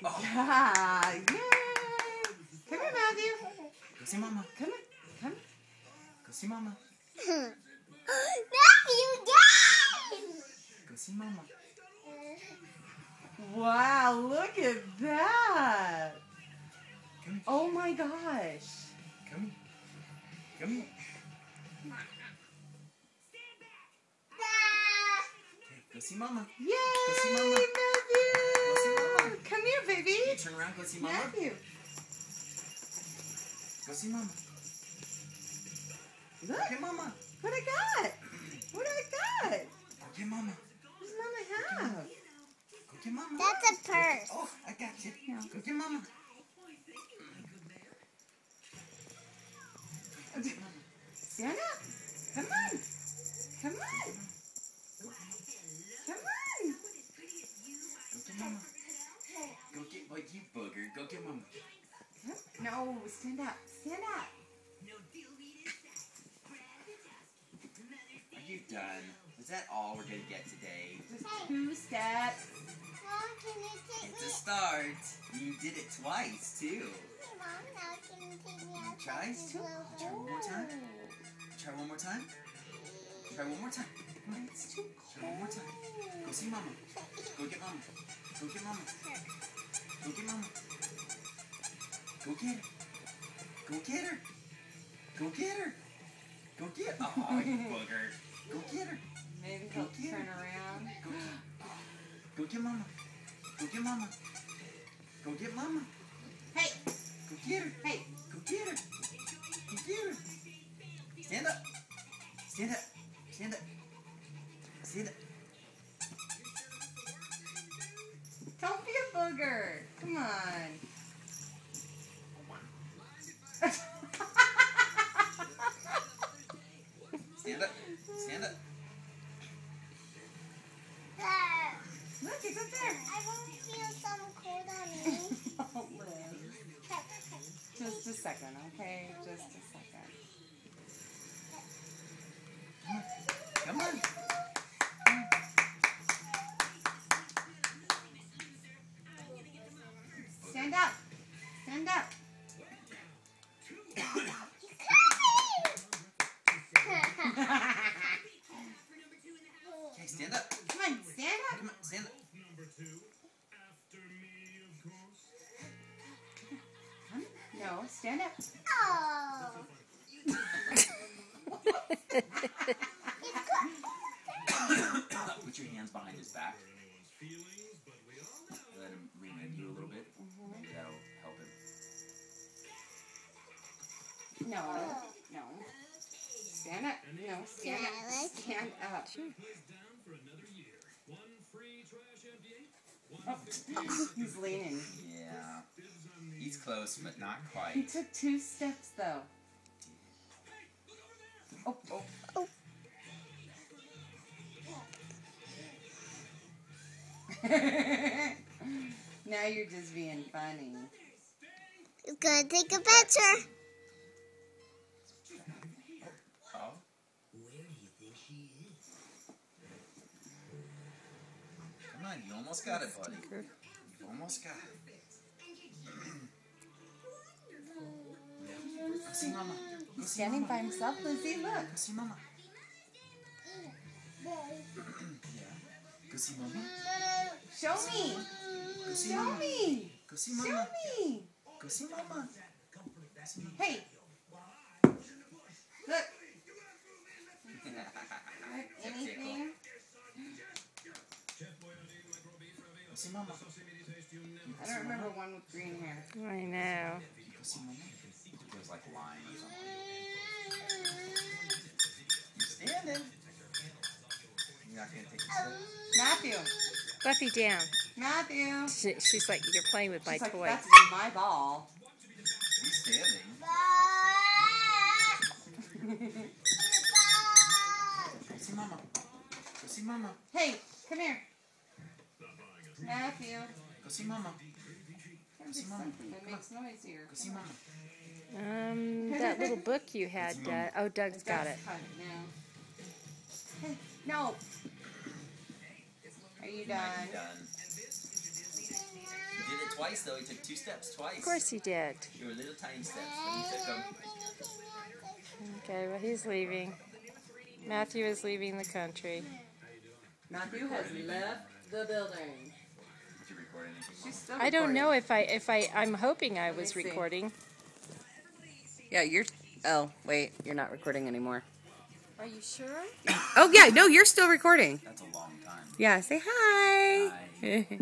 Oh. Yeah, yay! Come here, Matthew. Go see Mama. Come here, come. Go see Mama. Matthew, guys! Go see Mama. Wow, look at that! Come here. Oh my gosh! Come here. Come here. Okay, go see Mama. Yay, Go see Mama. Matthew! Go see Mama. Come here, baby. Okay, turn around. Go see Mama. Matthew, Go see Mama. look Okay, Mama. what I got. What I got? Okay, Mama. What does Mama have? Go get Mama. That's a purse. Oh, I got you. Yeah. Go get Mama. Stand up. Come on. Come on. Come on. Go get Mama. Go get, like you booger. Go get Mama. No, stand up. Stand up. Are you done? Was that all we're gonna get today? Just 2 steps. Mom, can you take It's me? a start. You did it twice too. Mom, now can you take me out? Try? to the Try one more time. Try one more time. Try one more time. Come on. It's too Try one more time. Go see Mama. Go get Mama. Go get Mama. Go get Mama. Go get her. Go get her. Go get her. Go get her. Oh, you booger. Go get her. Maybe Go he'll get turn her. around. Go get Mama. Go get Mama. Go get Mama. Hey, Go get her. hey. Go get her. Go get her. Stand up. Stand up. Stand up. Stand up. Don't be a booger. Come on. Stand up. Stand up. Look, it's up there. I want to feel some cold on me. Oh, Liz. Just a second, okay? Just a second. Come on. Stand up. Stand up. Okay, stand up. Come on, stand up. Come on, stand up. No, stand up. Oh. Put your hands behind his back. Let him lean into you a little bit. Maybe that'll help him. No, no. Stand up. No, stand up. Stand up. Oh, he's leaning. Yeah. He's close, but not He quite. took 2 steps, though. Oh, oh. Oh. Now you're just being funny. He's gonna take a picture. Oh. Come on, you almost got it, buddy. You almost got it. Go see Mama. Go He's see standing by Mama. himself, Lizzie. Look. Go see Mama. Yeah. Go see Mama. Show me. Go see Show Mama. me. Go see Show Mama. me. Go see Mama. Hey. Look. Anything? Go see Mama. I don't remember one with green hair. I know. Go see Mama. There's like lime or something. You're standing. You're not gonna take a step. Matthew. Buffy down. Matthew. She's like, you're playing with my She's like, toy. that's my ball. He's standing. Go see Mama. Go see Mama. Hey, come here. Matthew. Go see Mama. Come do something that makes noise here. Go see Mama. That little book you had. Oh, Doug's got it. Cut it now. Hey, no. Are you You done? might be done. You did it twice, though. He took 2 steps twice. Of course he did. They were little tiny steps, but he took them. Okay, well, he's leaving. Matthew is leaving the country. Matthew has left the building. Did you record anything? She's still I don't know recording. if I'm hoping I was me see. recording. Yeah, you're. Oh, wait, you're not recording anymore. Are you sure? Oh, yeah, no, you're still recording. That's a long time. Yeah, say hi. Hi.